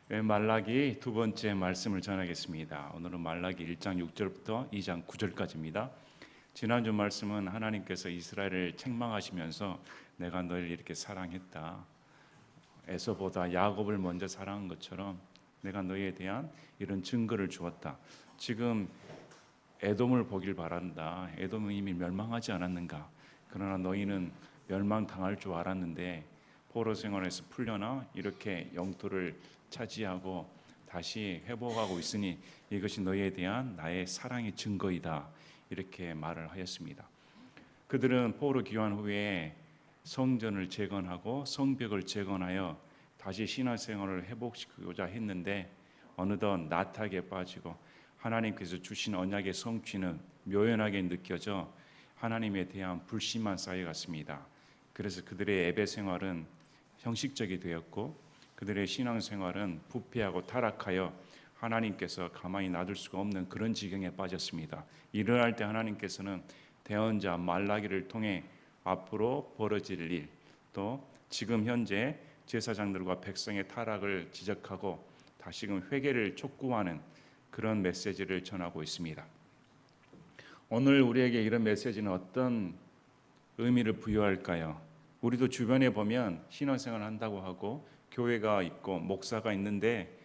말라기 두 번째 말씀을 전하겠습니다. 오늘은 말라기 1장 6절부터 2장 9절까지입니다. 지난주 말씀은 하나님께서 이스라엘을 책망하시면서 내가 너희를 이렇게 사랑했다. 에서보다 야곱을 먼저 사랑한 것처럼 내가 너희에 대한 이런 증거를 주었다. 지금 에돔을 보길 바란다. 에돔은 이미 멸망하지 않았는가? 그러나 너희는 멸망당할 줄 알았는데 포로 생활에서 풀려나 이렇게 영토를 차지하고 다시 회복하고 있으니 이것이 너희에 대한 나의 사랑의 증거이다. 이렇게 말을 하였습니다. 그들은 포로 귀환 후에 성전을 재건하고 성벽을 재건하여 다시 신앙생활을 회복시키고자 했는데 어느덧 나탁에 빠지고 하나님께서 주신 언약의 성취는 묘연하게 느껴져 하나님에 대한 불신만 쌓여갔습니다. 그래서 그들의 예배 생활은 형식적이 되었고 그들의 신앙생활은 부패하고 타락하여 하나님께서 가만히 놔둘 수가 없는 그런 지경에 빠졌습니다. 일어날 때 하나님께서는 대언자 말라기를 통해 앞으로 벌어질 일, 또 지금 현재 제사장들과 백성의 타락을 지적하고 다시금 회개를 촉구하는 그런 메시지를 전하고 있습니다. 오늘 우리에게 이런 메시지는 어떤 의미를 부여할까요? 우리도 주변에 보면 신앙생활을 한다고 하고 교회가 있고 목사가 있는데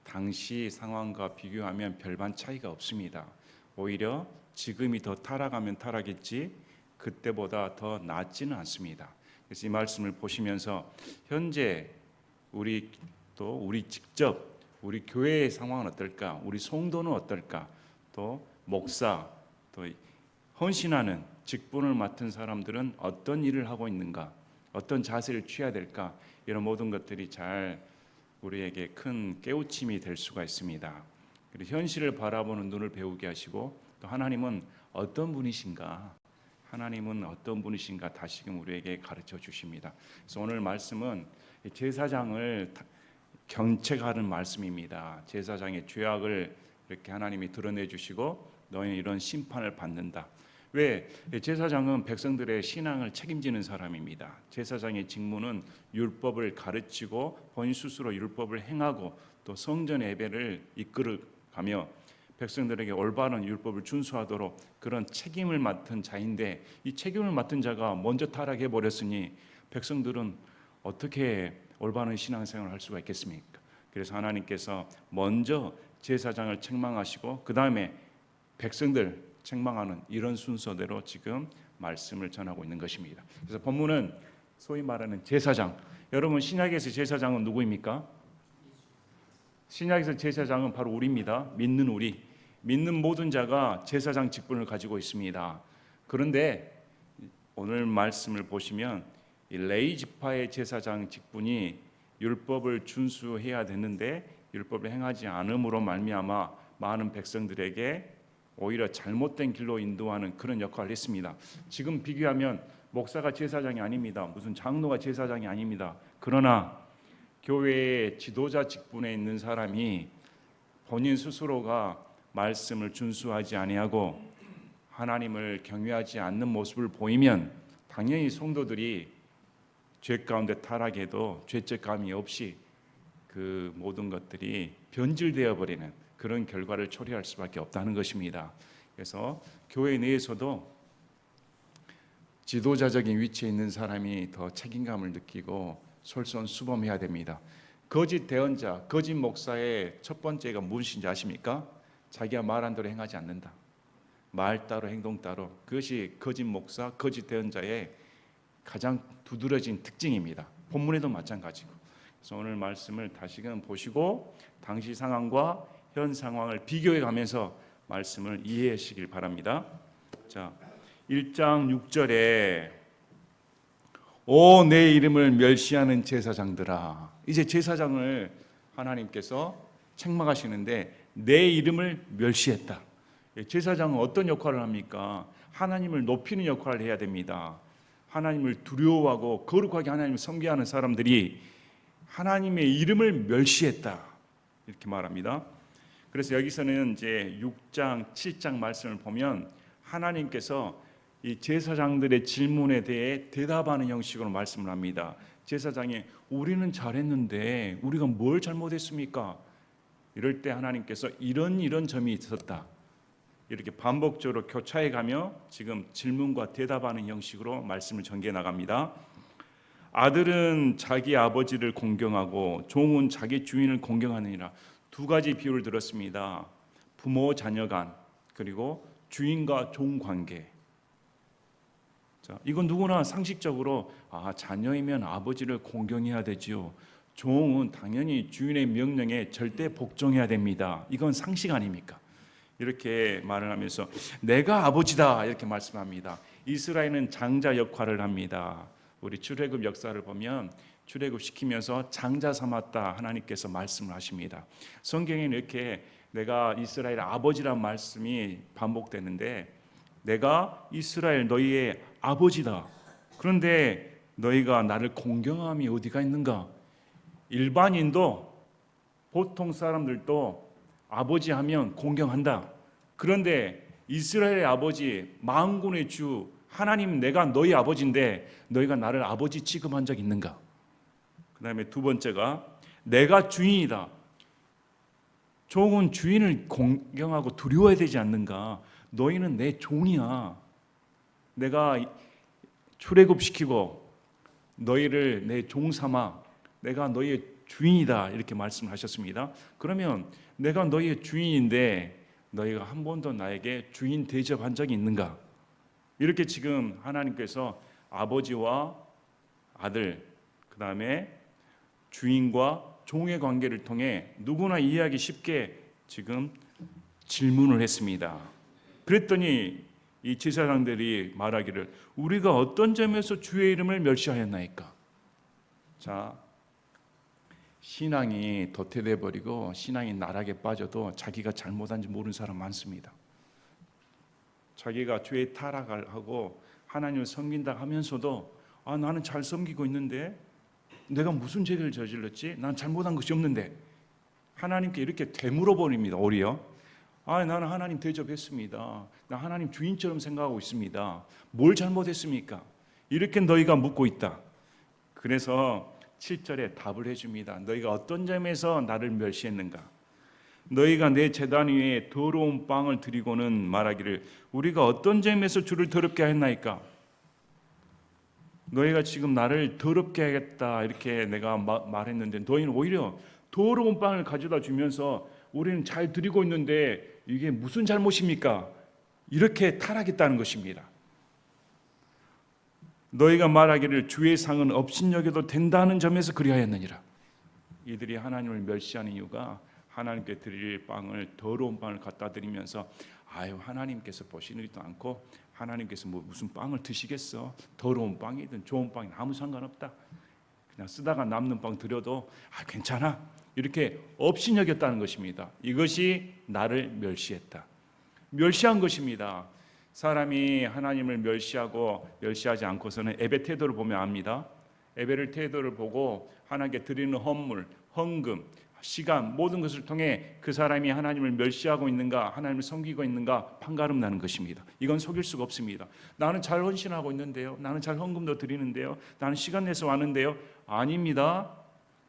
당시 상황과 비교하면 별반 차이가 없습니다. 오히려 지금이 더 타락하면 타락했지 그때보다 더 낫지는 않습니다. 그래서 이 말씀을 보시면서 현재 우리 직접 우리 교회의 상황은 어떨까? 우리 성도는 어떨까? 또 목사, 또 헌신하는 직분을 맡은 사람들은 어떤 일을 하고 있는가? 어떤 자세를 취해야 될까? 이런 모든 것들이 잘 우리에게 큰 깨우침이 될 수가 있습니다. 그리고 현실을 바라보는 눈을 배우게 하시고 또 하나님은 어떤 분이신가? 하나님은 어떤 분이신가? 다시금 우리에게 가르쳐 주십니다. 그래서 오늘 말씀은 제사장을 경책하는 말씀입니다. 제사장의 죄악을 이렇게 하나님이 드러내 주시고 너희는 이런 심판을 받는다. 왜? 제사장은 백성들의 신앙을 책임지는 사람입니다. 제사장의 직무는 율법을 가르치고 본인 스스로 율법을 행하고 또 성전 예배를 이끌어가며 백성들에게 올바른 율법을 준수하도록 그런 책임을 맡은 자인데 이 책임을 맡은 자가 먼저 타락해 버렸으니 백성들은 어떻게 올바른 신앙생활을 할 수가 있겠습니까? 그래서 하나님께서 먼저 제사장을 책망하시고 그 다음에 백성들 책망하는 이런 순서대로 지금 말씀을 전하고 있는 것입니다. 그래서 본문은 소위 말하는 제사장. 여러분 신약에서 제사장은 누구입니까? 신약에서 제사장은 바로 우리입니다. 믿는 우리. 믿는 모든 자가 제사장 직분을 가지고 있습니다. 그런데 오늘 말씀을 보시면 이 레위 지파의 제사장 직분이 율법을 준수해야 되는데 율법을 행하지 않음으로 말미암아 많은 백성들에게 오히려 잘못된 길로 인도하는 그런 역할을 했습니다. 지금 비교하면 목사가 제사장이 아닙니다. 무슨 장로가 제사장이 아닙니다. 그러나 교회의 지도자 직분에 있는 사람이 본인 스스로가 말씀을 준수하지 아니하고 하나님을 경외하지 않는 모습을 보이면 당연히 성도들이 죄 가운데 타락해도 죄책감이 없이 그 모든 것들이 변질되어 버리는 그런 결과를 초래할 수밖에 없다는 것입니다. 그래서 교회 내에서도 지도자적인 위치에 있는 사람이 더 책임감을 느끼고 솔선수범해야 됩니다. 거짓 대언자, 거짓 목사의 첫 번째가 무엇인지 아십니까? 자기가 말한 대로 행하지 않는다. 말 따로 행동 따로. 그것이 거짓 목사, 거짓 대언자의 가장 두드러진 특징입니다. 본문에도 마찬가지고. 그래서 오늘 말씀을 다시금 보시고 당시 상황과 현 상황을 비교해 가면서 말씀을 이해하시길 바랍니다. 자, 1장 6절에 오 내 이름을 멸시하는 제사장들아. 이제 제사장을 하나님께서 책망하시는데 내 이름을 멸시했다. 제사장은 어떤 역할을 합니까? 하나님을 높이는 역할을 해야 됩니다. 하나님을 두려워하고 거룩하게 하나님을 섬기하는 사람들이 하나님의 이름을 멸시했다. 이렇게 말합니다. 그래서 여기서는 이제 6장, 7장 말씀을 보면 하나님께서 이 제사장들의 질문에 대해 대답하는 형식으로 말씀을 합니다. 제사장이 우리는 잘했는데 우리가 뭘 잘못했습니까? 이럴 때 하나님께서 이런 점이 있었다. 이렇게 반복적으로 교차해 가며 지금 질문과 대답하는 형식으로 말씀을 전개해 나갑니다. 아들은 자기 아버지를 공경하고 종은 자기 주인을 공경하느니라. 두 가지 비유를 들었습니다. 부모 자녀 간, 그리고 주인과 종 관계. 자, 이건 누구나 상식적으로 자녀이면 아버지를 공경해야 되지요. 종은 당연히 주인의 명령에 절대 복종해야 됩니다. 이건 상식 아닙니까? 이렇게 말을 하면서 내가 아버지다 이렇게 말씀합니다. 이스라엘은 장자 역할을 합니다. 우리 출애굽 역사를 보면 출애굽 시키면서 장자 삼았다 하나님께서 말씀을 하십니다. 성경에는 이렇게 내가 이스라엘 아버지란 말씀이 반복되는데 내가 이스라엘 너희의 아버지다. 그런데 너희가 나를 공경함이 어디가 있는가? 일반인도 보통 사람들도 아버지 하면 공경한다. 그런데 이스라엘의 아버지 만군의 주 하나님 내가 너희 아버지인데 너희가 나를 아버지 취급한 적 있는가? 그 다음에 두 번째가 내가 주인이다. 종은 주인을 공경하고 두려워해야 되지 않는가? 너희는 내 종이야. 내가 출애굽시키고 너희를 내 종 삼아 내가 너희의 주인이다 이렇게 말씀하셨습니다. 그러면 내가 너희의 주인인데 너희가 한 번도 나에게 주인 대접한 적이 있는가? 이렇게 지금 하나님께서 아버지와 아들, 그 다음에 주인과 종의 관계를 통해 누구나 이해하기 쉽게 지금 질문을 했습니다. 그랬더니 이 제사장들이 말하기를 우리가 어떤 점에서 주의 이름을 멸시하였나이까? 자, 신앙이 도태돼 버리고 신앙이 나락에 빠져도 자기가 잘못한지 모르는 사람 많습니다. 자기가 죄에 타락을 하고 하나님을 섬긴다 하면서도 나는 잘 섬기고 있는데 내가 무슨 죄를 저질렀지? 난 잘못한 것이 없는데 하나님께 이렇게 되물어버립니다. 오히려 나는 하나님 대접했습니다. 나 하나님 주인처럼 생각하고 있습니다. 뭘 잘못했습니까? 이렇게 너희가 묻고 있다. 그래서 7절에 답을 해줍니다. 너희가 어떤 점에서 나를 멸시했는가? 너희가 내 제단 위에 더러운 빵을 드리고는 말하기를 우리가 어떤 점에서 주를 더럽게 했나이까? 너희가 지금 나를 더럽게 하겠다 이렇게 내가 말했는데 너희는 오히려 더러운 빵을 가져다 주면서 우리는 잘 드리고 있는데 이게 무슨 잘못입니까? 이렇게 타락했다는 것입니다. 너희가 말하기를 주의 상은 업신여겨도 된다는 점에서 그리하였느니라. 이들이 하나님을 멸시하는 이유가 하나님께 드릴 빵을 더러운 빵을 갖다 드리면서 하나님께서 보시지도 않고 하나님께서 무슨 빵을 드시겠어? 더러운 빵이든 좋은 빵이든 아무 상관없다. 그냥 쓰다가 남는 빵 드려도 괜찮아. 이렇게 업신여겼다는 것입니다. 이것이 나를 멸시했다. 멸시한 것입니다. 사람이 하나님을 멸시하지 않고서는 예배 태도를 보면 압니다. 예배를 태도를 보고 하나님께 드리는 헌물, 헌금, 시간 모든 것을 통해 그 사람이 하나님을 멸시하고 있는가 하나님을 섬기고 있는가 판가름 나는 것입니다. 이건 속일 수가 없습니다. 나는 잘 헌신하고 있는데요. 나는 잘 헌금도 드리는데요. 나는 시간 내서 왔는데요. 아닙니다.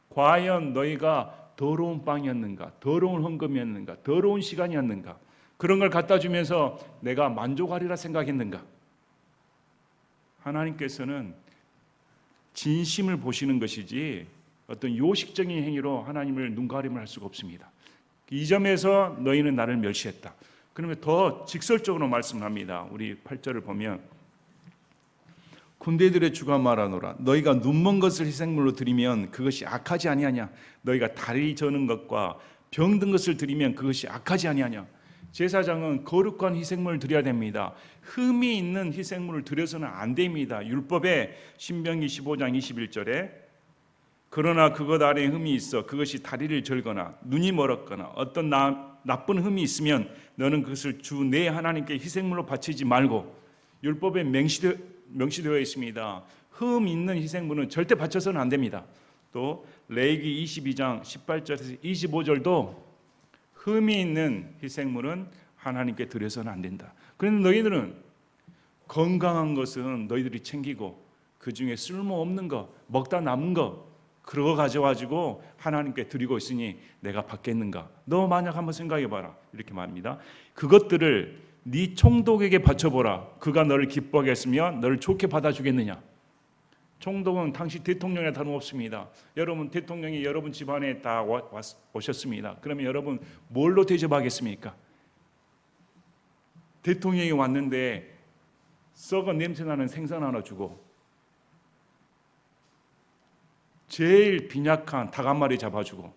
과연 너희가 더러운 빵이었는가? 더러운 헌금이었는가? 더러운 시간이었는가? 그런 걸 갖다 주면서 내가 만족하리라 생각했는가? 하나님께서는 진심을 보시는 것이지 어떤 요식적인 행위로 하나님을 눈가림을 할 수가 없습니다. 이 점에서 너희는 나를 멸시했다. 그러면 더 직설적으로 말씀합니다. 우리 8절을 보면 군대들의 주가 말하노라 너희가 눈먼 것을 희생물로 드리면 그것이 악하지 아니하냐? 너희가 다리 저는 것과 병든 것을 드리면 그것이 악하지 아니하냐? 제사장은 거룩한 희생물을 드려야 됩니다. 흠이 있는 희생물을 드려서는 안 됩니다. 율법에 신명기 15장 21절에 그러나 그것 아래에 흠이 있어 그것이 다리를 절거나 눈이 멀었거나 어떤 나쁜 흠이 있으면 너는 그것을 주 내 하나님께 희생물로 바치지 말고 율법에 명시되어 있습니다. 흠 있는 희생물은 절대 바쳐서는 안 됩니다. 또 레위기 22장 18절에서 25절도 흠이 있는 희생물은 하나님께 드려서는 안 된다. 그런데 너희들은 건강한 것은 너희들이 챙기고 그 중에 쓸모없는 거, 먹다 남은 거 그거 가져가지고 하나님께 드리고 있으니 내가 받겠는가? 너 만약 한번 생각해봐라. 이렇게 말합니다. 그것들을 네 총독에게 바쳐보라. 그가 너를 기뻐하게 했으면 너를 좋게 받아주겠느냐? 총독은 당시 대통령에 다름없습니다. 여러분 대통령이 여러분 집안에 다 오셨습니다. 그러면 여러분 뭘로 대접하겠습니까? 대통령이 왔는데 썩은 냄새나는 생선 하나 주고 제일 빈약한 닭 한 마리 잡아주고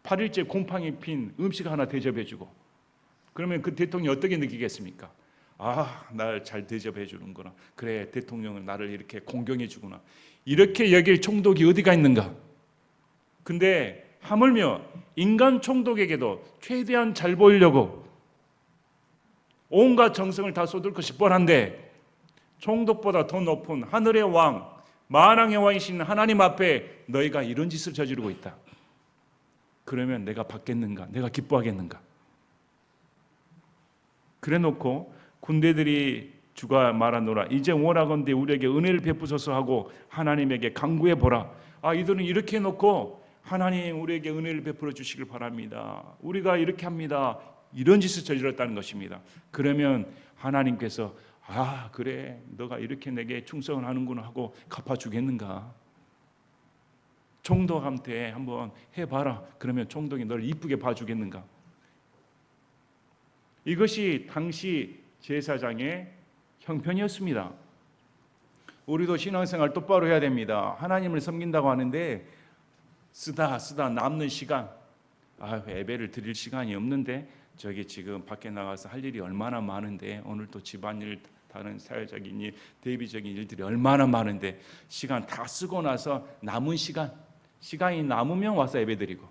8일째 곰팡이 핀 음식 하나 대접해주고 그러면 그 대통령이 어떻게 느끼겠습니까? 아, 날 잘 대접해 주는구나. 그래, 대통령은 나를 이렇게 공경해 주구나. 이렇게 여길 총독이 어디가 있는가? 근데 하물며 인간 총독에게도 최대한 잘 보이려고 온갖 정성을 다 쏟을 것이 뻔한데 총독보다 더 높은 하늘의 왕, 만왕의 왕이신 하나님 앞에 너희가 이런 짓을 저지르고 있다. 그러면 내가 받겠는가? 내가 기뻐하겠는가? 그래 놓고 군대들이 주가 말하노라 이제 원하건대 우리에게 은혜를 베푸소서 하고 하나님에게 간구해 보라. 아, 이들은 이렇게 해놓고 하나님 우리에게 은혜를 베풀어 주시길 바랍니다. 우리가 이렇게 합니다. 이런 짓을 저질렀다는 것입니다. 그러면 하나님께서 아, 그래, 너가 이렇게 내게 충성을 하는구나 하고 갚아주겠는가? 총독한테 한번 해봐라. 그러면 총독이 너를 이쁘게 봐주겠는가? 이것이 당시 제사장의 형편이었습니다. 우리도 신앙생활 똑바로 해야 됩니다. 하나님을 섬긴다고 하는데 쓰다 남는 시간, 예배를 드릴 시간이 없는데 저기 지금 밖에 나가서 할 일이 얼마나 많은데 오늘 또 집안일, 다른 사회적인 일, 대비적인 일들이 얼마나 많은데 시간 다 쓰고 나서 남은 시간이 남으면 와서 예배 드리고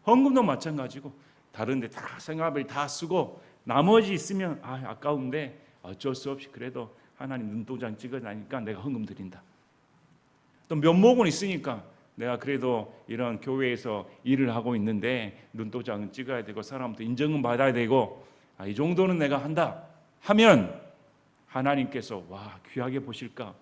헌금도 마찬가지고 다른데 다 생활을 다 쓰고 나머지 있으면 아까운데 어쩔 수 없이 그래도 하나님 눈도장 찍어나니까 내가 헌금 드린다. 또 면목은 있으니까 내가 그래도 이런 교회에서 일을 하고 있는데 눈도장은 찍어야 되고 사람도 인정은 받아야 되고 이 정도는 내가 한다 하면 하나님께서 와 귀하게 보실까?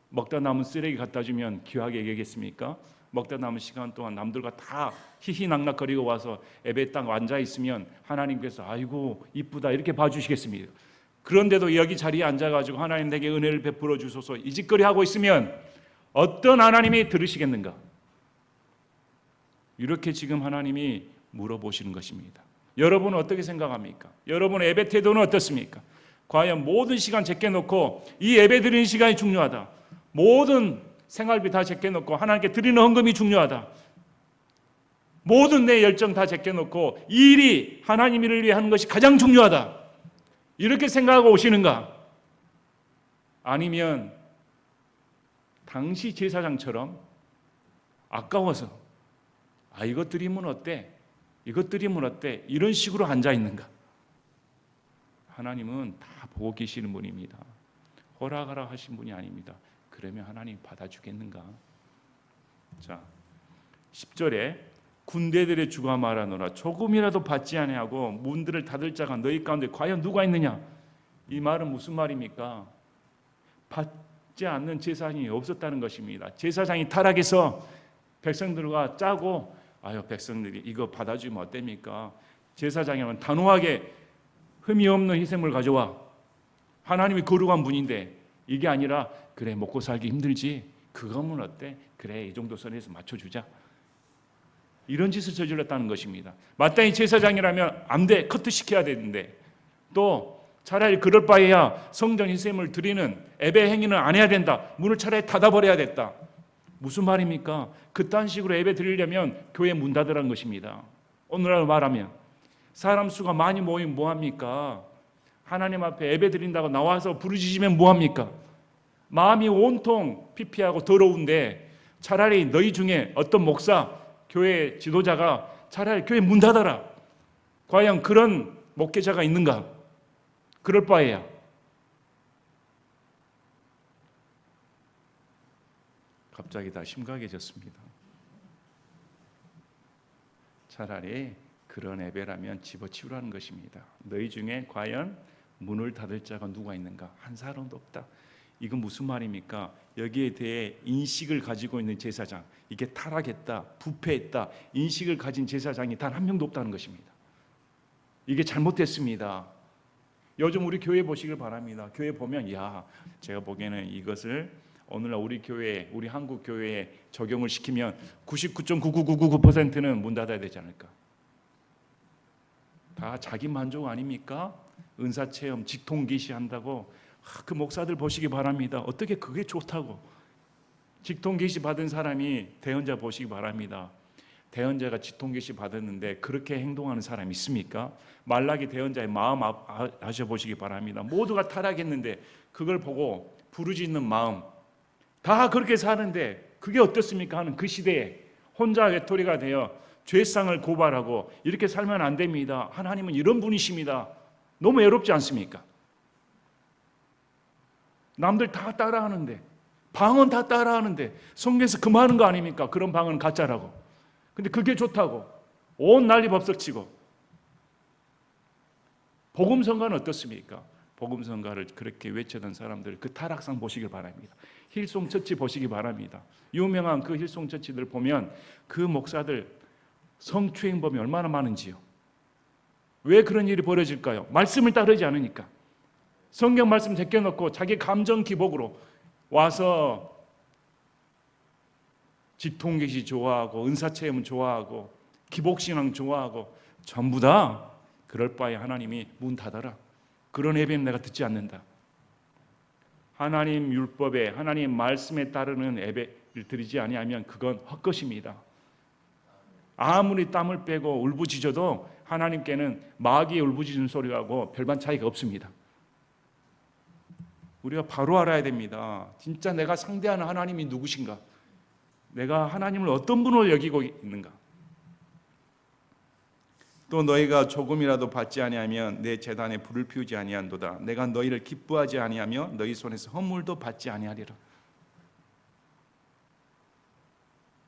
먹다 남은 쓰레기 갖다 주면 귀하게 여기겠습니까? 먹다 남은 시간 동안 남들과 다 희희낙낙거리고 와서 예배 딱 앉아 있으면 하나님께서 아이고 이쁘다 이렇게 봐주시겠습니다. 그런데도 여기 자리에 앉아가지고 하나님 내게 은혜를 베풀어 주소서 이 짓거리 하고 있으면 어떤 하나님이 들으시겠는가? 이렇게 지금 하나님이 물어보시는 것입니다. 여러분은 어떻게 생각합니까? 여러분의 예배 태도는 어떻습니까? 과연 모든 시간 제껴놓고 이 예배 드리는 시간이 중요하다. 모든 생활비 다 제껴놓고 하나님께 드리는 헌금이 중요하다. 모든 내 열정 다 제껴놓고 이 일이 하나님 일을 위해 하는 것이 가장 중요하다. 이렇게 생각하고 오시는가? 아니면 당시 제사장처럼 아까워서 이것 드리면 어때? 이것 드리면 어때? 이런 식으로 앉아 있는가? 하나님은 다 보고 계시는 분입니다. 허락하라 하신 분이 아닙니다. 그러면 하나님 받아주겠는가? 자, 10절에 군대들의 주가 말하노라 조금이라도 받지 아니하고 문들을 닫을 자가 너희 가운데 과연 누가 있느냐? 이 말은 무슨 말입니까? 받지 않는 제사장이 없었다는 것입니다. 제사장이 타락해서 백성들과 짜고 백성들이 이거 받아주면 어땠습니까? 제사장이면 단호하게 흠이 없는 희생물 가져와. 하나님이 거룩한 분인데 이게 아니라 그래 먹고 살기 힘들지 그거면 어때? 그래 이 정도 선에서 맞춰주자. 이런 짓을 저질렀다는 것입니다. 마땅히 제사장이라면 안 돼, 커트시켜야 되는데 또 차라리 그럴 바에야 성전 희생을 드리는 예배 행위는 안 해야 된다. 문을 차라리 닫아버려야 됐다. 무슨 말입니까? 그딴 식으로 예배 드리려면 교회 문 닫으라는 것입니다. 오늘날 말하면 사람 수가 많이 모이면 뭐합니까? 하나님 앞에 예배 드린다고 나와서 부르짖으면 뭐합니까? 마음이 온통 피폐하고 더러운데 차라리 너희 중에 어떤 목사, 교회 지도자가 차라리 교회 문 닫아라. 과연 그런 목회자가 있는가? 그럴 바에야. 갑자기 다 심각해졌습니다. 차라리 그런 예배라면 집어치우라는 것입니다. 너희 중에 과연 문을 닫을 자가 누가 있는가? 한 사람도 없다. 이건 무슨 말입니까? 여기에 대해 인식을 가지고 있는 제사장, 이게 타락했다, 부패했다, 인식을 가진 제사장이 단 한 명도 없다는 것입니다. 이게 잘못됐습니다. 요즘 우리 교회 보시길 바랍니다. 교회 보면 제가 보기에는 이것을 오늘날 우리 교회, 우리 한국 교회에 적용을 시키면 99.99999%는 문 닫아야 되지 않을까? 다 자기 만족 아닙니까? 은사 체험, 직통 계시 한다고 그 목사들 보시기 바랍니다. 어떻게 그게 좋다고? 직통 계시 받은 사람이 대언자 보시기 바랍니다. 대언자가 직통 계시 받았는데 그렇게 행동하는 사람이 있습니까? 말라기 대언자의 마음 아셔보시기 바랍니다. 모두가 타락했는데 그걸 보고 부르짖는 마음, 다 그렇게 사는데 그게 어떻습니까 하는 그 시대에 혼자 외톨이가 되어 죄상을 고발하고 이렇게 살면 안 됩니다. 하나님은 이런 분이십니다. 너무 외롭지 않습니까? 남들 다 따라하는데, 방언 다 따라하는데 성경에서 금하는 거 아닙니까? 그런 방언 가짜라고. 근데 그게 좋다고 온 난리 법석치고. 복음성가는 어떻습니까? 복음성가를 그렇게 외쳤던 사람들 그 타락상 보시길 바랍니다. 힐송처치 보시기 바랍니다. 유명한 그 힐송처치들 보면 그 목사들 성추행범이 얼마나 많은지요. 왜 그런 일이 벌어질까요? 말씀을 따르지 않으니까. 성경 말씀 제껴놓고 자기 감정 기복으로 와서 직통계시 좋아하고 은사체험 좋아하고 기복신앙 좋아하고 전부 다 그럴 바에 하나님이 문 닫아라. 그런 예배는 내가 듣지 않는다. 하나님 율법에 하나님 말씀에 따르는 예배를 드리지 아니하면 그건 헛것입니다. 아무리 땀을 빼고 울부짖어도 하나님께는 마귀의 울부짖는 소리하고 별반 차이가 없습니다. 우리가 바로 알아야 됩니다. 진짜 내가 상대하는 하나님이 누구신가? 내가 하나님을 어떤 분으로 여기고 있는가? 또 너희가 조금이라도 받지 아니하면 내 제단에 불을 피우지 아니한도다. 내가 너희를 기뻐하지 아니하며 너희 손에서 헌물도 받지 아니하리라.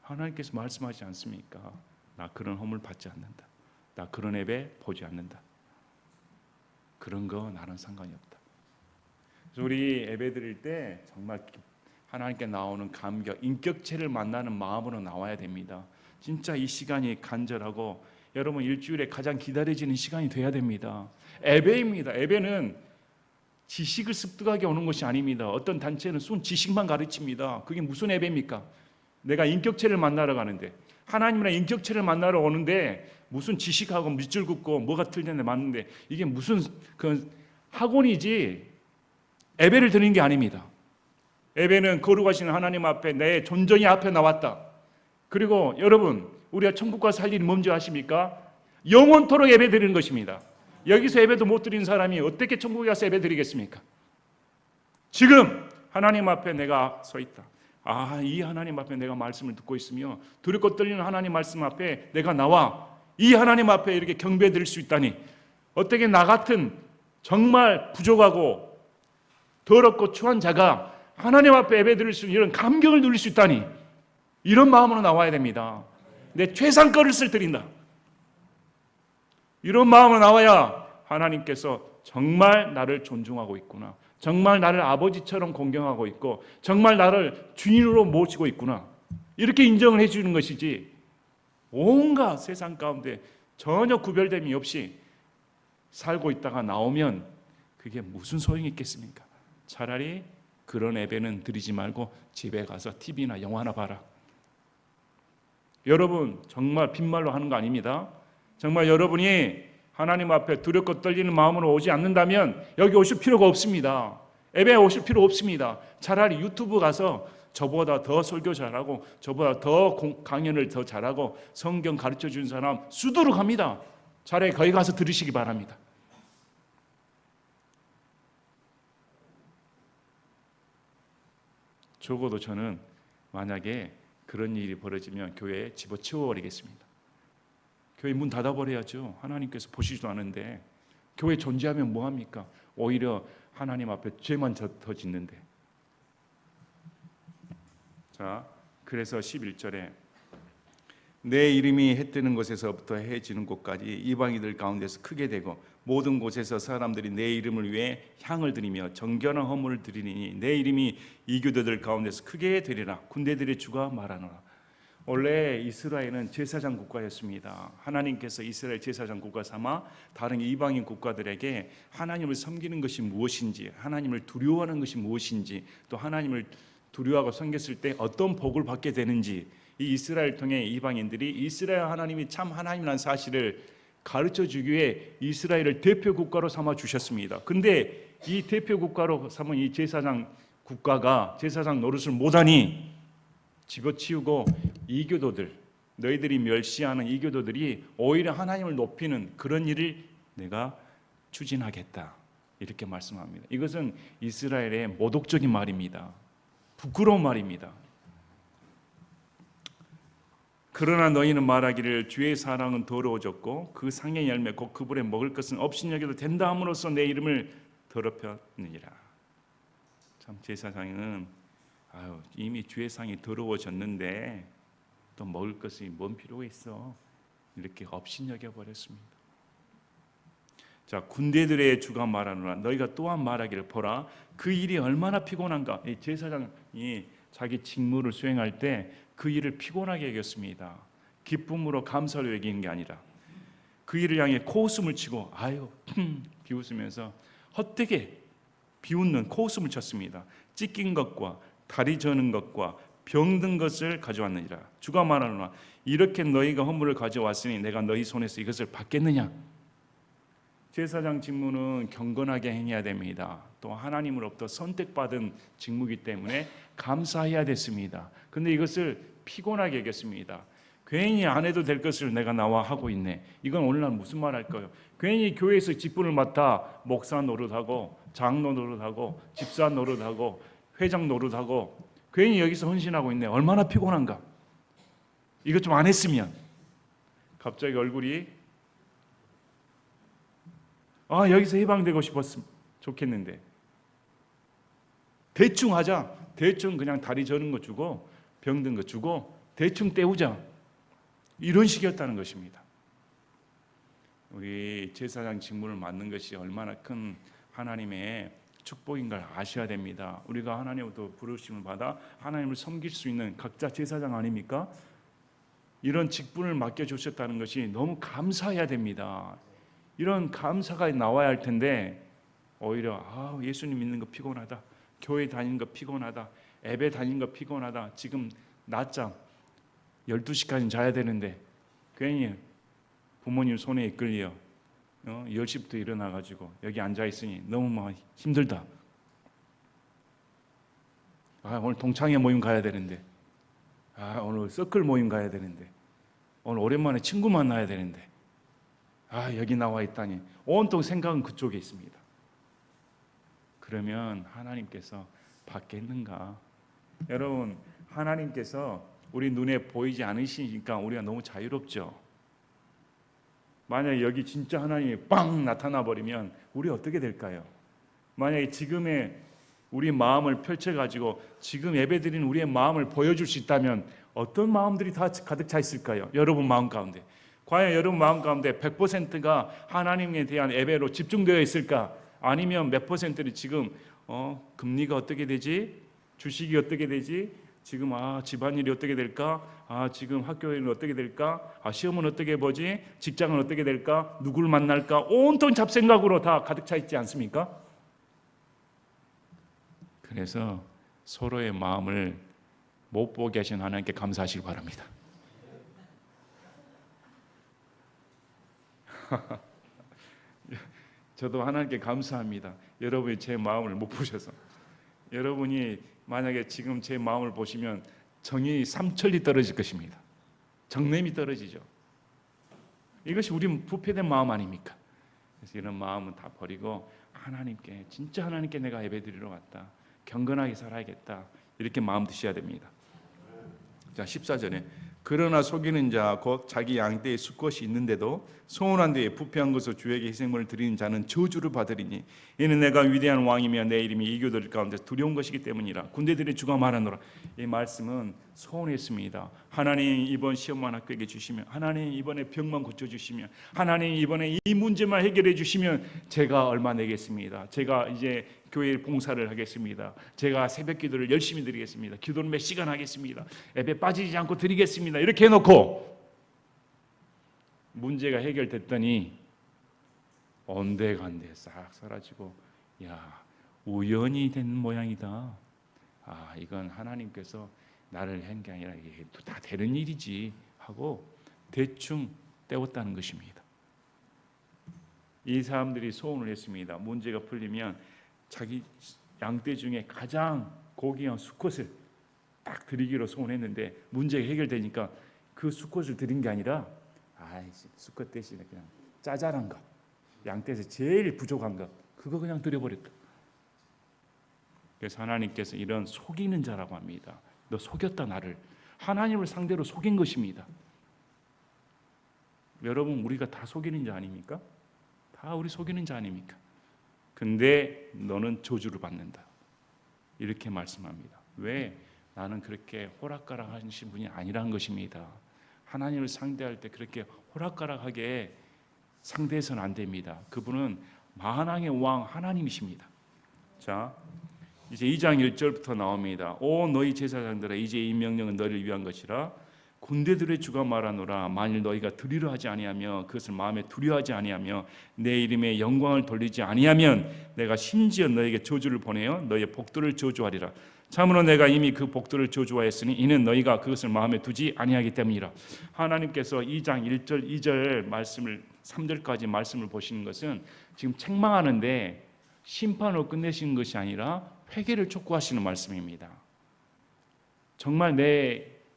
하나님께서 말씀하지 않습니까? 나 그런 헌물 받지 않는다. 나 그런 예배 보지 않는다. 그런 거 나는 상관이 없다. 그래서 우리 예배 드릴 때 정말 하나님께 나오는 감격, 인격체를 만나는 마음으로 나와야 됩니다. 진짜 이 시간이 간절하고 여러분 일주일에 가장 기다려지는 시간이 돼야 됩니다. 예배입니다. 예배는 지식을 습득하게 오는 것이 아닙니다. 어떤 단체는 순 지식만 가르칩니다. 그게 무슨 예배입니까? 내가 인격체를 만나러 가는데 하나님이랑 인격체를 만나러 오는데 무슨 지식하고 밑줄 긋고 뭐가 틀렸는데 맞는데 이게 무슨 그 학원이지 예배를 드리는 게 아닙니다. 예배는 거룩하신 하나님 앞에 내 존정이 앞에 나왔다. 그리고 여러분 우리가 천국 가서 할 일이 뭔지 아십니까? 영원토록 예배 드리는 것입니다. 여기서 예배도 못 드리는 사람이 어떻게 천국에 가서 예배 드리겠습니까? 지금 하나님 앞에 내가 서 있다. 이 하나님 앞에 내가 말씀을 듣고 있으며 두렵고 떨리는 하나님 말씀 앞에 내가 나와 이 하나님 앞에 이렇게 경배 드릴 수 있다니 어떻게 나 같은 정말 부족하고 더럽고 추한 자가 하나님 앞에 예배 드릴 수 있는 이런 감격을 누릴 수 있다니 이런 마음으로 나와야 됩니다. 내 최상급을 드린다. 이런 마음으로 나와야 하나님께서 정말 나를 존중하고 있구나. 정말 나를 아버지처럼 공경하고 있고 정말 나를 주인으로 모시고 있구나. 이렇게 인정을 해주는 것이지 온갖 세상 가운데 전혀 구별됨이 없이 살고 있다가 나오면 그게 무슨 소용이 있겠습니까? 차라리 그런 예배는 드리지 말고 집에 가서 TV나 영화나 봐라. 여러분 정말 빈말로 하는 거 아닙니다. 정말 여러분이 하나님 앞에 두렵고 떨리는 마음으로 오지 않는다면 여기 오실 필요가 없습니다. 예배에 오실 필요 없습니다. 차라리 유튜브 가서 저보다 더 설교 잘하고 저보다 더 강연을 더 잘하고 성경 가르쳐 주는 사람 수두룩 합니다. 차라리 거기 가서 들으시기 바랍니다. 적어도 저는 만약에 그런 일이 벌어지면 교회에 집어치워버리겠습니다. 교회 문 닫아버려야죠. 하나님께서 보시지도 않은데 교회 존재하면 뭐합니까? 오히려 하나님 앞에 죄만 더 짓는데. 자, 그래서 11절에 내 이름이 해 뜨는 곳에서부터 해 지는 곳까지 이방인들 가운데서 크게 되고 모든 곳에서 사람들이 내 이름을 위해 향을 드리며 정결한 헌물을 드리니 내 이름이 이 교도들 가운데서 크게 되리라. 군대들의 주가 말하노라. 원래 이스라엘은 제사장 국가였습니다. 하나님께서 이스라엘 제사장 국가 삼아 다른 이방인 국가들에게 하나님을 섬기는 것이 무엇인지, 하나님을 두려워하는 것이 무엇인지, 또 하나님을 두려워하고 섬겼을 때 어떤 복을 받게 되는지, 이 이스라엘 통해 이방인들이 이스라엘 하나님이 참 하나님이라는 사실을 가르쳐 주기 위해 이스라엘을 대표 국가로 삼아 주셨습니다. 근데 이 대표 국가로 삼은 이 제사장 국가가 제사장 노릇을 못하니 집어치우고 이교도들, 너희들이 멸시하는 이교도들이 오히려 하나님을 높이는 그런 일을 내가 추진하겠다, 이렇게 말씀합니다. 이것은 이스라엘의 모독적인 말입니다. 부끄러운 말입니다. 그러나 너희는 말하기를 주의 사랑은 더러워졌고 그 상의 열매 곧 그불에 먹을 것은 없인 여겨도 된다 함으로써 내 이름을 더럽혔느니라. 참 제사장은 이미 주의 상이 더러워졌는데 또 먹을 것이 뭔 필요가 있어, 이렇게 없인 여겨버렸습니다. 자, 군대들의 주가 말하노라. 너희가 또한 말하기를 보라 그 일이 얼마나 피곤한가. 이 제사장이 자기 직무를 수행할 때 그 일을 피곤하게 여겼습니다. 기쁨으로 감사로 여기는 게 아니라 그 일을 향해 코웃음을 치고 비웃으면서 헛되게 비웃는 코웃음을 쳤습니다. 찢긴 것과 다리 저는 것과 병든 것을 가져왔느니라. 주가 말하노라 이렇게 너희가 헌물을 가져왔으니 내가 너희 손에서 이것을 받겠느냐. 제사장 직무는 경건하게 행해야 됩니다. 또 하나님으로부터 선택받은 직무이기 때문에 감사해야 됐습니다. 그런데 이것을 피곤하게 여겼습니다. 괜히 안 해도 될 것을 내가 나와 하고 있네. 이건 오늘날 무슨 말 할까요? 괜히 교회에서 직분을 맡아 목사 노릇하고 장로 노릇하고 집사 노릇하고 회장 노릇하고 괜히 여기서 헌신하고 있네. 얼마나 피곤한가. 이것 좀 안 했으면. 갑자기 얼굴이 여기서 해방되고 싶었으면 좋겠는데 대충 하자. 대충 그냥 다리 저는 거 주고 병든 거 주고 대충 때우자. 이런 식이었다는 것입니다. 우리 제사장 직무를 맡는 것이 얼마나 큰 하나님의 축복인 걸 아셔야 됩니다. 우리가 하나님으로부터 부르심을 받아 하나님을 섬길 수 있는 각자 제사장 아닙니까? 이런 직분을 맡겨주셨다는 것이 너무 감사해야 됩니다. 이런 감사가 나와야 할 텐데 오히려 예수님 믿는 거 피곤하다, 교회 다니는 거 피곤하다, 예배 다니는 거 피곤하다, 지금 낮잠 12시까지 자야 되는데 괜히 부모님 손에 이끌려 10시부터 일어나가지고 여기 앉아있으니 너무 힘들다. 오늘 동창회 모임 가야 되는데, 오늘 서클 모임 가야 되는데, 오늘 오랜만에 친구 만나야 되는데, 여기 나와 있다니 온통 생각은 그쪽에 있습니다. 그러면 하나님께서 받겠는가? 여러분, 하나님께서 우리 눈에 보이지 않으시니까 우리가 너무 자유롭죠. 만약에 여기 진짜 하나님이 빵 나타나 버리면 우리 어떻게 될까요? 만약에 지금의 우리 마음을 펼쳐가지고 지금 예배드리는 우리의 마음을 보여줄 수 있다면 어떤 마음들이 다 가득 차 있을까요? 여러분 마음 가운데. 과연 여러분 마음 가운데 100%가 하나님에 대한 예배로 집중되어 있을까? 아니면 몇 %를 지금 금리가 어떻게 되지? 주식이 어떻게 되지? 지금 집안일이 어떻게 될까? 지금 학교는 어떻게 될까? 시험은 어떻게 보지? 직장은 어떻게 될까? 누구를 만날까? 온통 잡생각으로 다 가득 차 있지 않습니까? 그래서 서로의 마음을 못 보게 하신 하나님께 감사하시기 바랍니다. 저도 하나님께 감사합니다. 여러분이 제 마음을 못 보셔서. 여러분이 만약에 지금 제 마음을 보시면 정이 삼천리 떨어질 것입니다. 정냄이 떨어지죠. 이것이 우리 부패된 마음 아닙니까? 그래서 이런 마음은 다 버리고 하나님께, 진짜 하나님께 내가 예배드리러 왔다, 경건하게 살아야겠다, 이렇게 마음 드셔야 됩니다. 자, 14절에 그러나 속이는 자 곧 자기 양떼의 수컷이 있는데도 소원한 데에 부패한 것으로 주에게 희생물을 드리는 자는 저주를 받으리니 이는 내가 위대한 왕이며 내 이름이 이 교도들 가운데 두려운 것이기 때문이라. 군대들의 주가 말하노라. 이 말씀은 소원했습니다. 하나님 이번 시험만 합격해 주시면, 하나님 이번에 병만 고쳐주시면, 하나님 이번에 이 문제만 해결해 주시면 제가 얼마 내겠습니다. 제가 이제 교회 봉사를 하겠습니다. 제가 새벽 기도를 열심히 드리겠습니다. 기도를 몇 시간 하겠습니다. 예배 빠지지 않고 드리겠습니다. 이렇게 해놓고 문제가 해결됐더니 온데간데 싹 사라지고, 야, 우연히 된 모양이다. 아, 이건 하나님께서 나를 한 게 아니라 이게 다 되는 일이지 하고 대충 때웠다는 것입니다. 이 사람들이 소원을 했습니다. 문제가 풀리면 자기 양떼 중에 가장 고귀한 수컷을 딱 드리기로 소원했는데 문제가 해결되니까 그 수컷을 드린 게 아니라 수컷 대신에 그냥 짜잘한 것, 양떼에서 제일 부족한 것, 그거 그냥 드려버렸다. 그래서 하나님께서 이런 속이는 자라고 합니다. 너 속였다 나를. 하나님을 상대로 속인 것입니다. 여러분, 우리가 다 속이는 자 아닙니까? 다 우리 속이는 자 아닙니까? 근데 너는 저주를 받는다. 이렇게 말씀합니다. 왜? 나는 그렇게 호락가락 하신 분이 아니란 것입니다. 하나님을 상대할 때 그렇게 호락가락하게 상대해서는 안 됩니다. 그분은 만왕의 왕 하나님이십니다. 자, 이제 2장 1절부터 나옵니다. 오 너희 제사장들아, 이제 이 명령은 너희를 위한 것이라. 군대들의 주가 말하노라. 만일 너희가 드리려 하지 아니하며 그것을 마음에 두려워하지 아니하며 내 이름에 영광을 돌리지 아니하면 내가 심지어 너에게 저주를 보내어 너희의 복들을 저주하리라. 참으로 내가 이미 그 복들을 저주하였으니 이는 너희가 그것을 마음에 두지 아니하기 때문이라. 하나님께서 2장 1절 2절 말씀을 3절까지 말씀을 보시는 것은 지금 책망하는데 심판으로 끝내시는 것이 아니라 회개를 촉구하시는 말씀입니다. 정말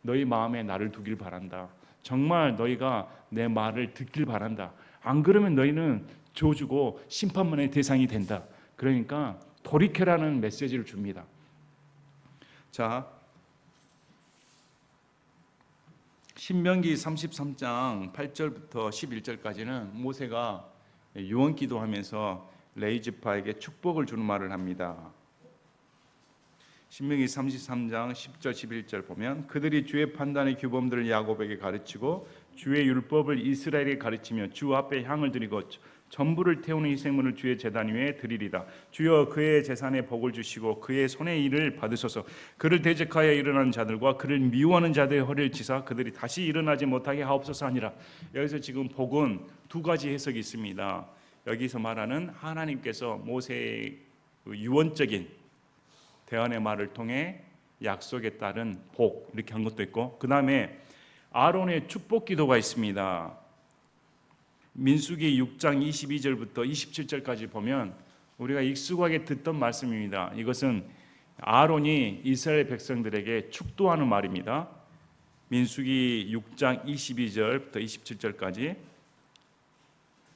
너희 마음에 나를 두길 바란다. 정말 너희가 내 말을 듣길 바란다. 안 그러면 너희는 저주고 심판만의 대상이 된다. 그러니까 돌이켜라는 메시지를 줍니다. 자, 신명기 33장 8절부터 11절까지는 모세가 유언 기도하면서 레위지파에게 축복을 주는 말을 합니다. 신명기 33장 10절 11절 보면 그들이 주의 판단의 규범들을 야곱에게 가르치고 주의 율법을 이스라엘에게 가르치며 주 앞에 향을 드리고 전부를 태우는 희생물을 주의 제단 위에 드리리라. 주여 그의 재산에 복을 주시고 그의 손의 일을 받으소서. 그를 대적하여 일어나는 자들과 그를 미워하는 자들의 허리를 치사 그들이 다시 일어나지 못하게 하옵소서 하니라. 여기서 지금 복은 두 가지 해석이 있습니다. 여기서 말하는 하나님께서 모세의 유언적인 대언의 말을 통해 약속에 따른 복 이렇게 한 것도 있고, 그 다음에 아론의 축복 기도가 있습니다. 민수기 6장 22절부터 27절까지 보면 우리가 익숙하게 듣던 말씀입니다. 이것은 아론이 이스라엘 백성들에게 축도하는 말입니다. 민수기 6장 22절부터 27절까지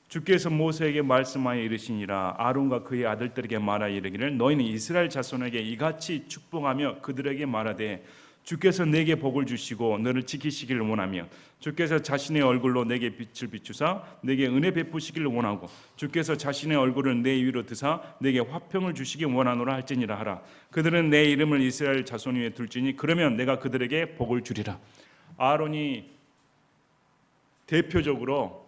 주께서 모세에게 말씀하여 이르시니라. 아론과 그의 아들들에게 말하여 이르기를 너희는 이스라엘 자손에게 이같이 축복하며 그들에게 말하되 주께서 내게 복을 주시고 너를 지키시기를 원하며 주께서 자신의 얼굴로 내게 빛을 비추사 내게 은혜 베푸시기를 원하고 주께서 자신의 얼굴을 내 위로 드사 내게 화평을 주시기 원하노라 할지니라 하라. 그들은 내 이름을 이스라엘 자손 위에 둘지니 그러면 내가 그들에게 복을 주리라. 아론이 대표적으로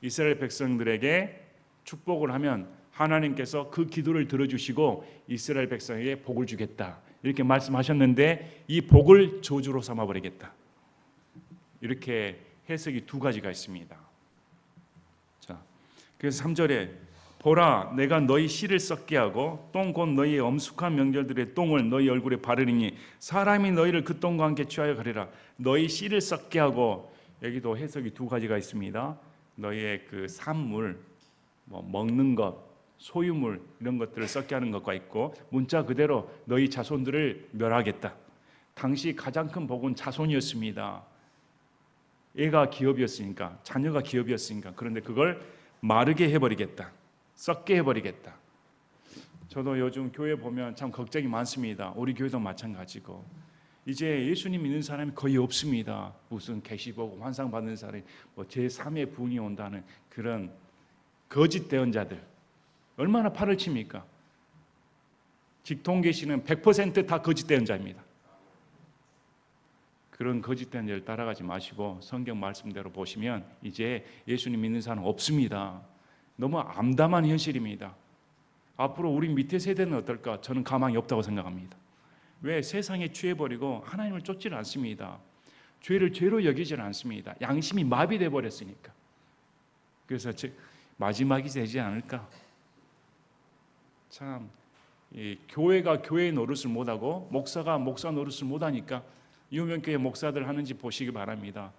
이스라엘 백성들에게 축복을 하면 하나님께서 그 기도를 들어주시고 이스라엘 백성에게 복을 주겠다 이렇게 말씀하셨는데 이 복을 저주로 삼아버리겠다 이렇게 해석이 두 가지가 있습니다. 자, 그래서 3절에 보라 내가 너희 씨를 썩게 하고 똥 곧 너희의 엄숙한 명절들의 똥을 너희 얼굴에 바르리니 사람이 너희를 그 똥과 함께 취하여 가리라. 너희 씨를 썩게 하고, 여기도 해석이 두 가지가 있습니다. 너희의 그 산물, 먹는 것, 소유물 이런 것들을 썩게 하는 것과 있고, 문자 그대로 너희 자손들을 멸하겠다. 당시 가장 큰 복은 자손이었습니다. 애가 기업이었으니까, 자녀가 기업이었으니까. 그런데 그걸 마르게 해버리겠다, 썩게 해버리겠다. 저도 요즘 교회 보면 참 걱정이 많습니다. 우리 교회도 마찬가지고 이제 예수님 믿는 사람이 거의 없습니다. 무슨 계시 보고 환상 받는 사람이 제3의 붕이 온다는 그런 거짓 대언자들 얼마나 팔을 칩니까? 직통 계시는 100% 다 거짓 대언자입니다. 그런 거짓된 일 따라가지 마시고 성경 말씀대로 보시면 이제 예수님 믿는 사람 없습니다. 너무 암담한 현실입니다. 앞으로 우리 밑에 세대는 어떨까? 저는 가망이 없다고 생각합니다. 왜? 세상에 취해버리고 하나님을 쫓지를 않습니다. 죄를 죄로 여기질 않습니다. 양심이 마비돼 버렸으니까. 그래서 마지막이 되지 않을까? 참, 이 교회가 교회 노릇을 못하고 목사가 목사 노릇을 못하니까 유명교회 목사들 하는지 보시기 바랍니다.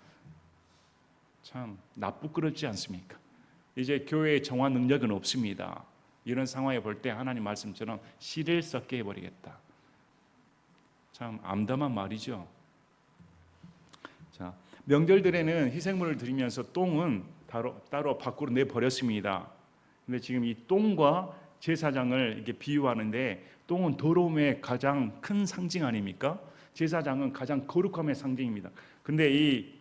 참 나쁘끄럽지 않습니까? 이제 교회의 정화 능력은 없습니다. 이런 상황에 볼 때 하나님 말씀처럼 씨를 썩게 해버리겠다. 참 암담한 말이죠. 자, 명절들에는 희생물을 드리면서 똥은 따로 밖으로 내버렸습니다. 근데 지금 이 똥과 제사장을 이렇게 비유하는데 똥은 더러움의 가장 큰 상징 아닙니까? 제사장은 가장 거룩함의 상징입니다. 근데 이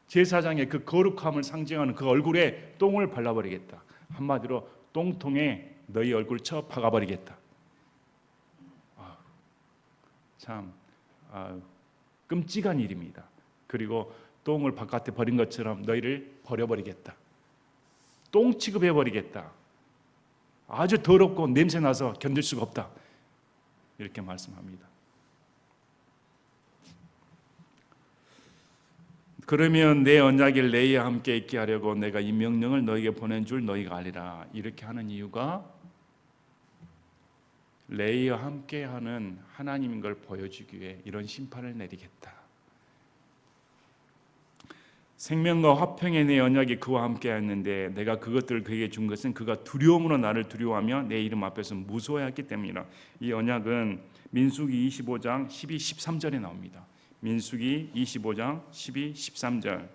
제사장의 그 거룩함을 상징하는 그 얼굴에 똥을 발라버리겠다. 한마디로 똥통에 너희 얼굴 쳐 박아버리겠다. 참 끔찍한 일입니다. 그리고 똥을 바깥에 버린 것처럼 너희를 버려버리겠다. 똥 취급해버리겠다. 아주 더럽고 냄새나서 견딜 수가 없다. 이렇게 말씀합니다. 그러면 내 언약을 레이와 함께 있게 하려고 내가 이 명령을 너에게 보낸 줄 너희가 알리라. 이렇게 하는 이유가 레이와 함께하는 하나님인 걸 보여주기 위해 이런 심판을 내리겠다. 생명과 화평의 내 언약이 그와 함께했는데 내가 그것들을 그에게 준 것은 그가 두려움으로 나를 두려워하며 내 이름 앞에서 무서워했기 때문이라. 이 언약은 민수기 25장 12, 13절에 나옵니다. 민수기 25장 12, 13절.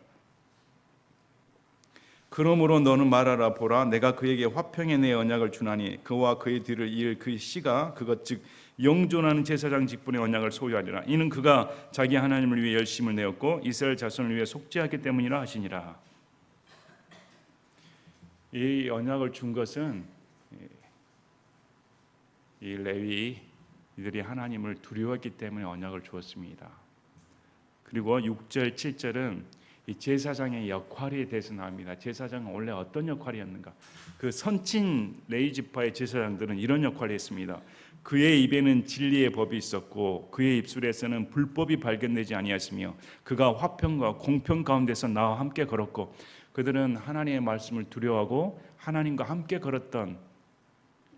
그러므로 너는 말하라. 보라, 내가 그에게 화평의 내 언약을 주나니 그와 그의 뒤를 이을 그 씨가 그것 즉 영존하는 제사장 직분의 언약을 소유하리라. 이는 그가 자기 하나님을 위해 열심을 내었고 이스라엘 자손을 위해 속죄하기 때문이라 하시니라. 이 언약을 준 것은 이 레위 이들이 하나님을 두려워했기 때문에 언약을 주었습니다. 그리고 6절, 7절은 이 제사장의 역할에 대해서 나옵니다. 제사장은 원래 어떤 역할이었는가? 그 선친 레위 지파의 제사장들은 이런 역할을 했습니다. 그의 입에는 진리의 법이 있었고 그의 입술에서는 불법이 발견되지 아니하였으며 그가 화평과 공평 가운데서 나와 함께 걸었고 그들은 하나님의 말씀을 두려워하고 하나님과 함께 걸었던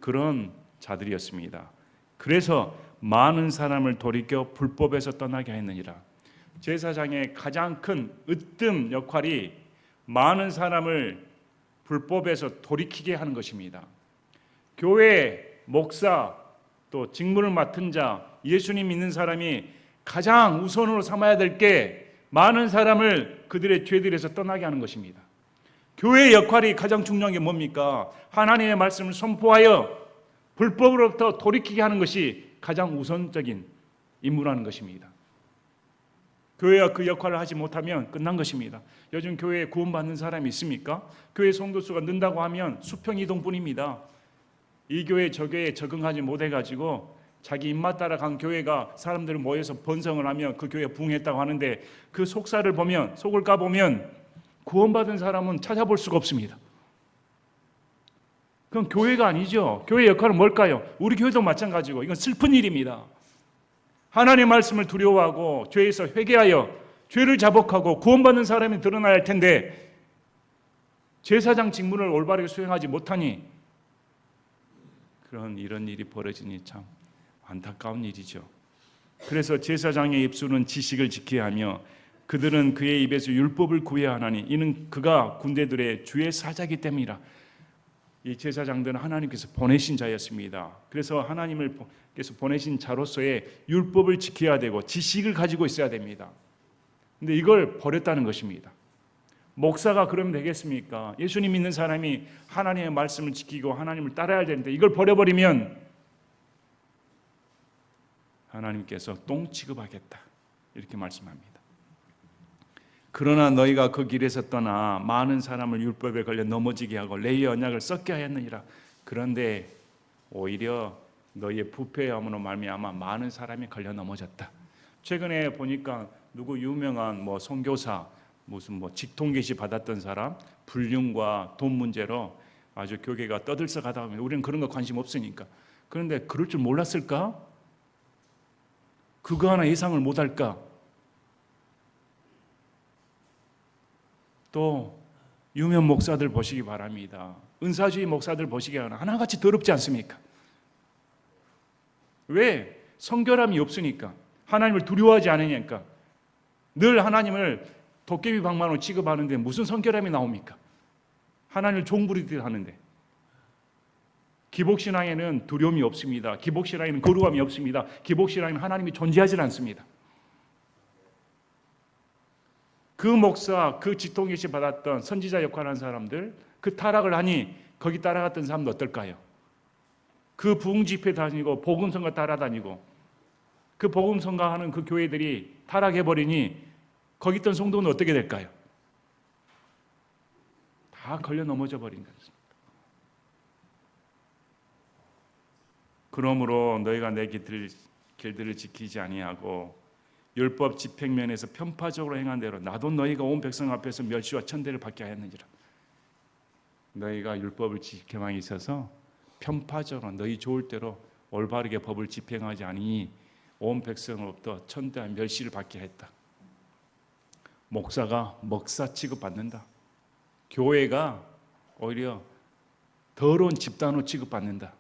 그런 자들이었습니다. 그래서 많은 사람을 돌이켜 불법에서 떠나게 했느니라. 제사장의 가장 큰 으뜸 역할이 많은 사람을 불법에서 돌이키게 하는 것입니다. 교회, 목사, 또 직무를 맡은 자, 예수님 믿는 사람이 가장 우선으로 삼아야 될 게 많은 사람을 그들의 죄들에서 떠나게 하는 것입니다. 교회의 역할이 가장 중요한 게 뭡니까? 하나님의 말씀을 선포하여 불법으로부터 돌이키게 하는 것이 가장 우선적인 임무라는 것입니다. 교회가 그 역할을 하지 못하면 끝난 것입니다. 요즘 교회에 구원받는 사람이 있습니까? 교회 성도수가 는다고 하면 수평이동뿐입니다. 이 교회 저 교회에 적응하지 못해가지고 자기 입맛 따라 간 교회가 사람들을 모여서 번성을 하면 그 교회에 부흥했다고 하는데 그 속사를 보면, 속을 까보면 구원받은 사람은 찾아볼 수가 없습니다. 그건 교회가 아니죠. 교회의 역할은 뭘까요? 우리 교회도 마찬가지고 이건 슬픈 일입니다. 하나님의 말씀을 두려워하고 죄에서 회개하여 죄를 자복하고 구원받는 사람이 드러나야 할 텐데 제사장 직무를 올바르게 수행하지 못하니 이런 일이 벌어지니 참 안타까운 일이죠. 그래서 제사장의 입술은 지식을 지켜야 하며 그들은 그의 입에서 율법을 구해야 하나니 이는 그가 군대들의 주의 사자이기 때문이라. 이 제사장들은 하나님께서 보내신 자였습니다. 그래서 하나님께서 보내신 자로서의 율법을 지켜야 되고 지식을 가지고 있어야 됩니다. 근데 이걸 버렸다는 것입니다. 목사가 그러면 되겠습니까? 예수님 믿는 사람이 하나님의 말씀을 지키고 하나님을 따라야 되는데 이걸 버려버리면 하나님께서 똥 취급하겠다 이렇게 말씀합니다. 그러나 너희가 그 길에서 떠나 많은 사람을 율법에 걸려 넘어지게 하고 레위의 언약을 썩게 하였느니라. 그런데 오히려 너희의 부패함으로 말미암아 많은 사람이 걸려 넘어졌다. 최근에 보니까 누구 유명한 뭐 선교사 무슨 뭐 직통 계시 받았던 사람 불륜과 돈 문제로 아주 교회가 떠들썩하다 하면 우리는 그런 거 관심 없으니까. 그런데 그럴 줄 몰랐을까? 그거 하나 예상을 못할까? 또 유명 목사들 보시기 바랍니다. 은사주의 목사들 보시기 하나같이 더럽지 않습니까? 왜? 성결함이 없으니까. 하나님을 두려워하지 않으니까. 늘 하나님을 도깨비 방망이로 취급하는데 무슨 성결함이 나옵니까? 하나님을 종부리듯 하는데. 기복신앙에는 두려움이 없습니다. 기복신앙에는 거룩함이 없습니다. 기복신앙에는 하나님이 존재하지 않습니다. 그 목사, 그 직통계시 받았던 선지자 역할을 한 사람들, 그 타락을 하니 거기 따라갔던 사람도 어떨까요? 그 부흥 집회 다니고 복음성가 따라다니고 그 복음성가 하는 그 교회들이 타락해버리니 거기 있던 성도는 어떻게 될까요? 다 걸려 넘어져 버린 것입니다. 그러므로 너희가 내 길들을 지키지 아니하고 율법 집행면에서 편파적으로 행한 대로 나도 너희가 온 백성 앞에서 멸시와 천대를 받게 하였느니라. 너희가 율법을 지켜만 있어서 편파적으로 너희 좋을 대로 올바르게 법을 집행하지 아니니 온 백성으로부터 천대와 멸시를 받게 했다. 목사가 먹사 취급받는다. 교회가 오히려 더러운 집단으로 취급받는다.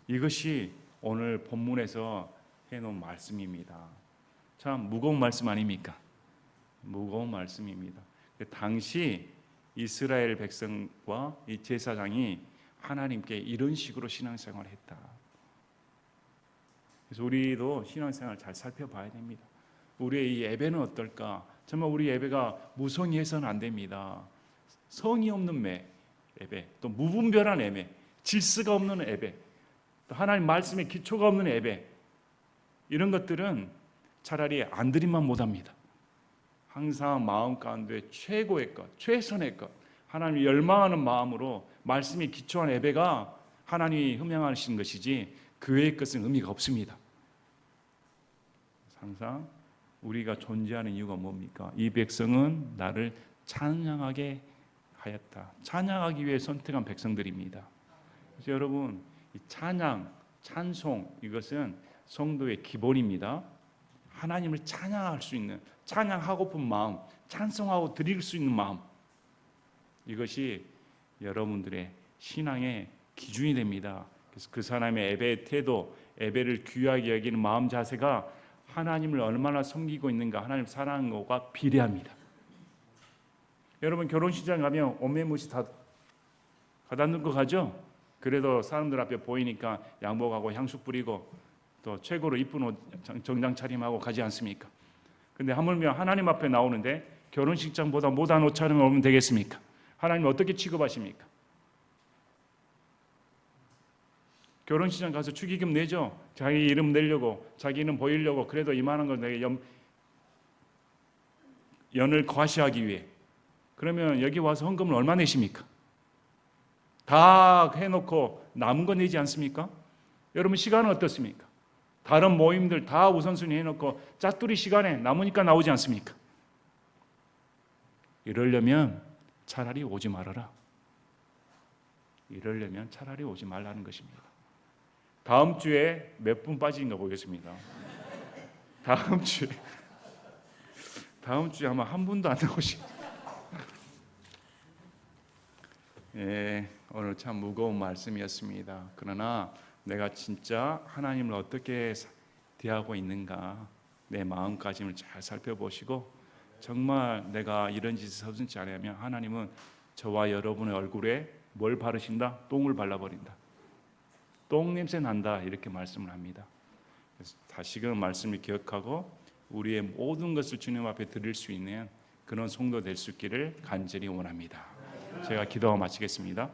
이것이 오늘 본문에서 해놓은 말씀입니다. 참 무거운 말씀 아닙니까? 무거운 말씀입니다. 당시 이스라엘 백성과 이 제사장이 하나님께 이런 식으로 신앙생활을 했다. 그래서 우리도 신앙생활을 잘 살펴봐야 됩니다. 우리의 이 예배는 어떨까? 정말 우리 예배가 무성의해서는 안 됩니다. 성의 없는 예배, 또 무분별한 예배, 질서가 없는 예배, 또 하나님 말씀에 기초가 없는 예배, 이런 것들은 차라리 안 드리면 못합니다. 항상 마음 가운데 최고의 것, 최선의 것, 하나님을 열망하는 마음으로 말씀에 기초한 예배가 하나님이 흠양하시는 것이지 그 외의 것은 의미가 없습니다. 항상 우리가 존재하는 이유가 뭡니까? 이 백성은 나를 찬양하게 하였다. 찬양하기 위해 선택한 백성들입니다. 그래서 여러분, 이 찬양, 찬송, 이것은 성도의 기본입니다. 하나님을 찬양할 수 있는, 찬양하고픈 마음, 찬송하고 드릴 수 있는 마음, 이것이 여러분들의 신앙의 기준이 됩니다. 그래서 그 사람의 예배의 태도, 예배를 귀하게 여기는 마음 자세가 하나님을 얼마나 섬기고 있는가, 하나님 사랑하는 것과 비례합니다. 여러분 결혼식장 가면 옷매무시 다 가다듬는 거 가죠? 그래도 사람들 앞에 보이니까 양복하고 향수 뿌리고 또 최고로 이쁜 옷 정장 차림하고 가지 않습니까? 근데 하물며 하나님 앞에 나오는데 결혼식장보다 못한 옷 차림을 오면 되겠습니까? 하나님 어떻게 취급하십니까? 결혼식장 가서 축의금 내죠. 자기 이름 내려고, 자기 이름 보이려고, 그래도 이만한 걸 내가 연을 과시하기 위해. 그러면 여기 와서 헌금을 얼마 내십니까? 다 해놓고 남은 거 내지 않습니까? 여러분 시간은 어떻습니까? 다른 모임들 다 우선순위 해놓고 짜투리 시간에 남으니까 나오지 않습니까? 이러려면 차라리 오지 말아라. 이러려면 차라리 오지 말라는 것입니다. 다음 주에 몇 분 빠진가 보겠습니다. 다음 주에 아마 한 분도 안 나오시. 예, 오늘 참 무거운 말씀이었습니다. 그러나 내가 진짜 하나님을 어떻게 대하고 있는가, 내 마음가짐을 잘 살펴보시고 정말 내가 이런 짓을 서슴지 않으면 하나님은 저와 여러분의 얼굴에 뭘 바르신다? 똥을 발라버린다. 똥 냄새 난다, 이렇게 말씀을 합니다. 그래서 다시금 말씀을 기억하고 우리의 모든 것을 주님 앞에 드릴 수 있는 그런 성도 될 수 있기를 간절히 원합니다. 제가 기도하고 마치겠습니다.